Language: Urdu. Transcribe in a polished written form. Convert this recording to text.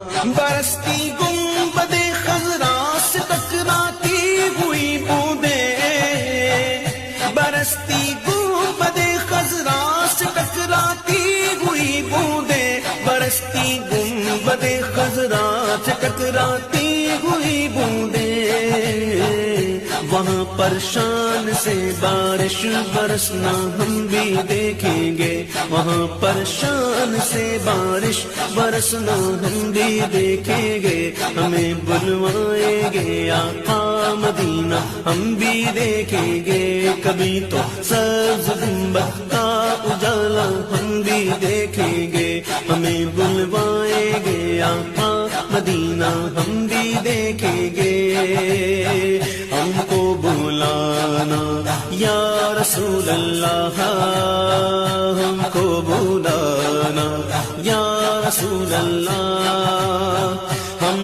برستی گنبد خضرا سے ٹکراتی ہوئی بوندیں، برستی گنبد خضرا سے ٹکراتی ہوئی بوندیں، برستی گنبد خضرا سے ٹکراتی ہوئی بوندیں، وہاں پر شان سے بارش برسنا ہم بھی دیکھیں گے، وہاں پر شان سے بارش برسنا ہم بھی دیکھیں گے، ہمیں بلوائیں گے آقا مدینہ ہم بھی دیکھیں گے، کبھی تو سبز گنبد کا اجالا ہم بھی دیکھیں گے، ہمیں بلوائیں گے آقا مدینہ ہم بھی دیکھیں گے، ہم کو بلانا یا رسول اللہ، ہم کو بلانا یا رسول اللہ،